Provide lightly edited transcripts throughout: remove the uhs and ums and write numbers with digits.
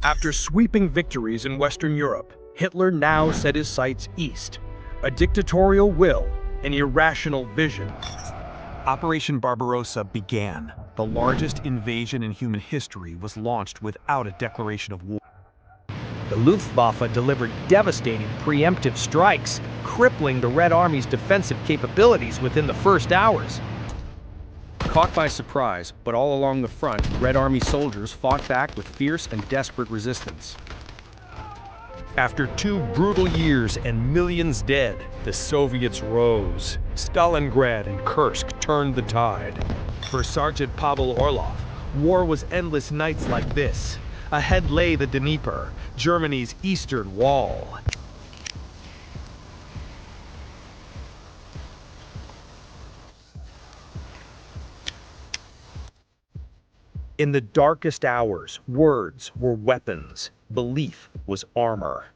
After sweeping victories in Western Europe, Hitler now set his sights east. A dictatorial will, an irrational vision. Operation Barbarossa began. The largest invasion in human history was launched without a declaration of war. The Luftwaffe delivered devastating preemptive strikes, crippling the Red Army's defensive capabilities within the first hours. Caught by surprise, but all along the front, Red Army soldiers fought back with fierce and desperate resistance. After 2 brutal years and millions dead, the Soviets rose. Stalingrad and Kursk turned the tide. For Sergeant Pavel Orlov, war was endless nights like this. Ahead lay the Dnieper, Germany's eastern wall. In the darkest hours, words were weapons. Belief was armor.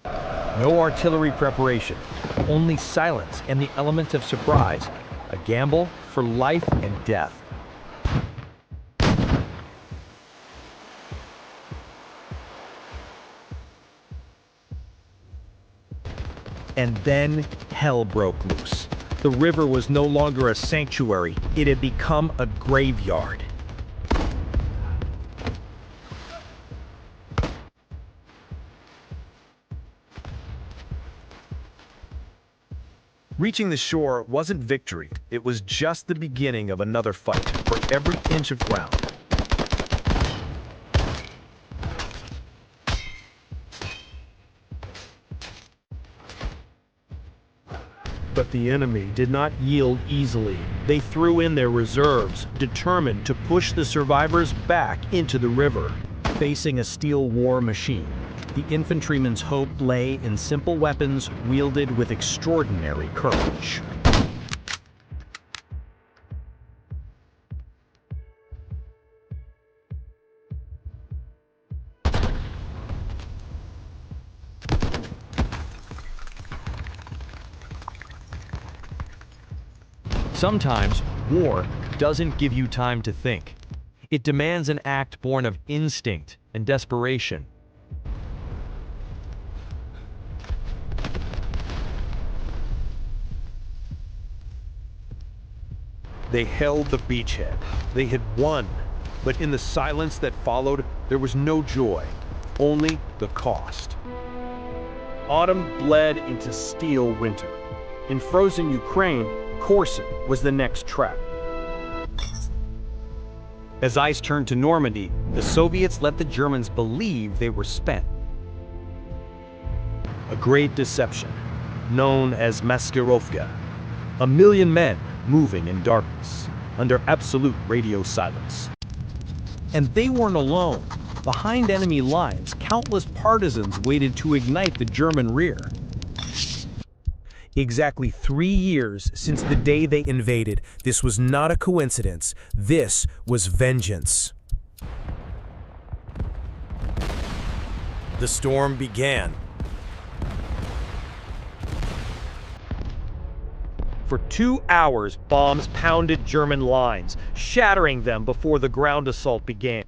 No artillery preparation, only silence and the element of surprise. A gamble for life and death. And then hell broke loose. The river was no longer a sanctuary, it had become a graveyard. Reaching the shore wasn't victory, it was just the beginning of another fight for every inch of ground. But the enemy did not yield easily. They threw in their reserves, determined to push the survivors back into the river. Facing a steel war machine, the infantryman's hope lay in simple weapons wielded with extraordinary courage. Sometimes, war doesn't give you time to think. It demands an act born of instinct and desperation. They held the beachhead. They had won. But in the silence that followed, there was no joy, only the cost. Autumn bled into steel winter. In frozen Ukraine, Korsun was the next trap. As ice turned to Normandy, the Soviets let the Germans believe they were spent. A great deception, known as maskirovka. 1 million men moving in darkness, under absolute radio silence. And they weren't alone. Behind enemy lines, countless partisans waited to ignite the German rear. Exactly 3 years since the day they invaded, this was not a coincidence. This was vengeance. The storm began. For 2 hours, bombs pounded German lines, shattering them before the ground assault began.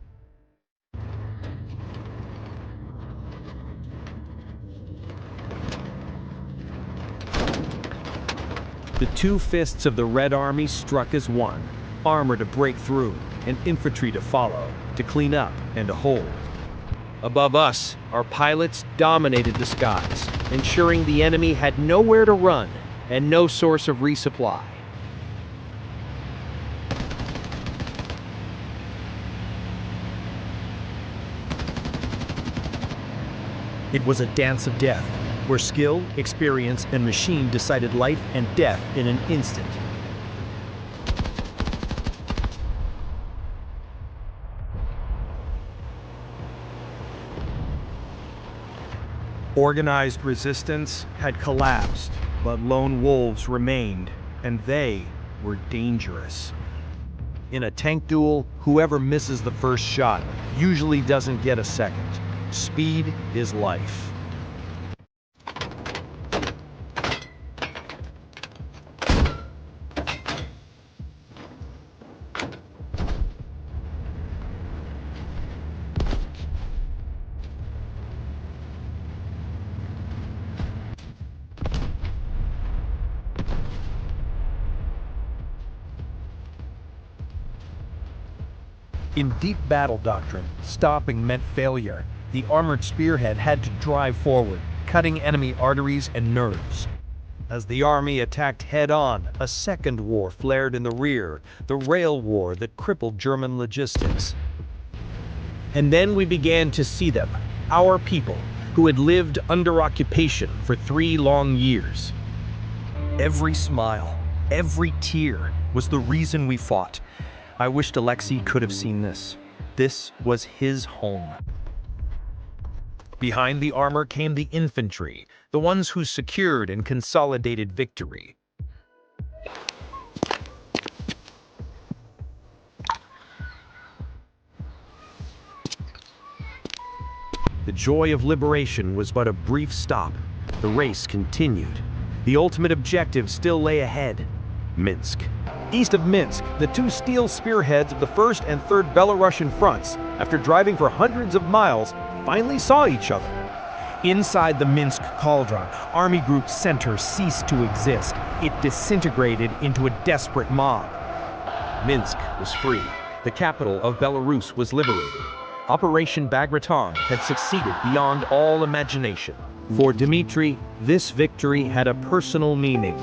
The two fists of the Red Army struck as one, armor to break through, and infantry to follow, to clean up and to hold. Above us, our pilots dominated the skies, ensuring the enemy had nowhere to run and no source of resupply. It was a dance of death, where skill, experience, and machine decided life and death in an instant. Organized resistance had collapsed, but lone wolves remained, and they were dangerous. In a tank duel, whoever misses the first shot usually doesn't get a second. Speed is life. In deep battle doctrine, stopping meant failure. The armored spearhead had to drive forward, cutting enemy arteries and nerves. As the army attacked head-on, a second war flared in the rear, the rail war that crippled German logistics. And then we began to see them, our people, who had lived under occupation for 3 long years. Every smile, every tear was the reason we fought. I wished Alexei could have seen this. This was his home. Behind the armor came the infantry, the ones who secured and consolidated victory. The joy of liberation was but a brief stop. The race continued. The ultimate objective still lay ahead: Minsk. East of Minsk, the 2 steel spearheads of the 1st and 3rd Belarusian fronts, after driving for hundreds of miles, finally saw each other. Inside the Minsk cauldron, Army Group Center ceased to exist. It disintegrated into a desperate mob. Minsk was free. The capital of Belarus was liberated. Operation Bagration had succeeded beyond all imagination. For Dmitri, this victory had a personal meaning,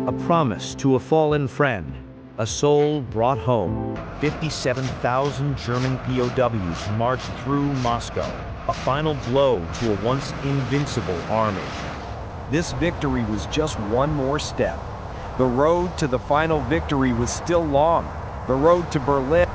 a promise to a fallen friend, a soul brought home. 57,000 German POWs marched through Moscow, a final blow to a once invincible army. This victory was just one more step. The road to the final victory was still long. The road to Berlin